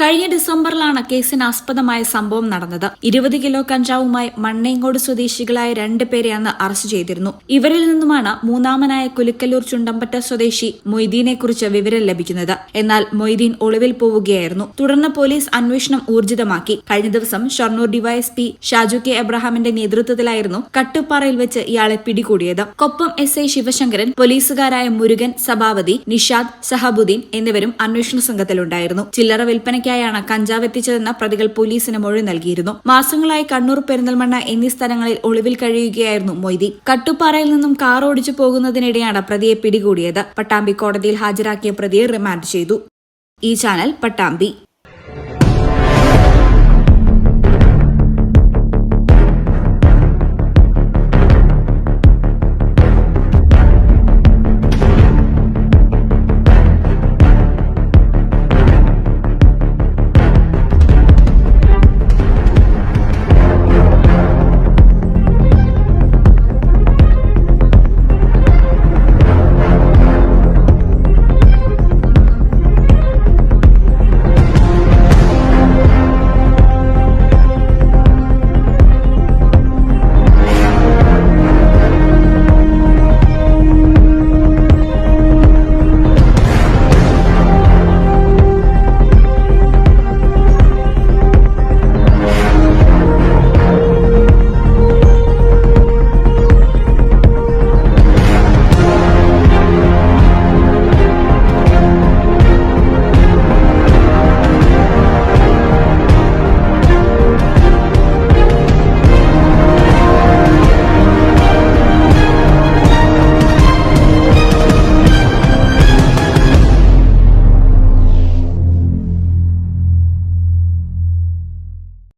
കഴിഞ്ഞ ഡിസംബറിലാണ് കേസിനാസ്പദമായ സംഭവം നടന്നത്. 20 കിലോ കഞ്ചാവുമായി മണ്ണേങ്കോട് സ്വദേശികളായ 2 പേരെ അന്ന് അറസ്റ്റ് ചെയ്തിരുന്നു. ഇവരിൽ നിന്നുമാണ് മൂന്നാമനായ കുലുക്കല്ലൂർ ചുണ്ടമ്പറ്റ സ്വദേശി മൊയ്തീനെക്കുറിച്ച് വിവരം ലഭിക്കുന്നത്. എന്നാൽ മൊയ്തീൻ ഒളിവിൽ പോവുകയായിരുന്നു. തുടർന്ന് പോലീസ് അന്വേഷണം ഊർജിതമാക്കി. കഴിഞ്ഞ ദിവസം ഷൊർണൂർ ഡിവൈഎസ്പി ഷാജു കെ എബ്രഹാമിന്റെ നേതൃത്വത്തിലായിരുന്നു കട്ടുപ്പാറയിൽ വെച്ച് ഇയാളെ പിടികൂടിയത്. കൊപ്പം SI ശിവശങ്കരൻ, പോലീസുകാരായ മുരുകൻ, സഭാപതി, നിഷാദ്, സഹബുദ്ദീൻ എന്നിവരും അന്വേഷണ സംഘത്തിലുണ്ടായിരുന്നു. ചില്ലറ വിൽപ്പന ാണ് കഞ്ചാവ് എത്തിച്ചതെന്ന പ്രതികൾ പോലീസിന് മൊഴി നൽകിയിരുന്നു. മാസങ്ങളായി കണ്ണൂർ, പെരിന്തൽമണ്ണ എന്നീ സ്ഥലങ്ങളിൽ ഒളിവിൽ കഴിയുകയായിരുന്നു മൊയ്തീൻ. കട്ടുപ്പാറയിൽ നിന്നും കാർ ഓടിച്ചു പോകുന്നതിനിടെയാണ് പ്രതിയെ പിടികൂടിയത്. പട്ടാമ്പി കോടതിയിൽ ഹാജരാക്കിയ പ്രതിയെ റിമാൻഡ് ചെയ്തു. ഈ ചാനൽ പട്ടാമ്പി.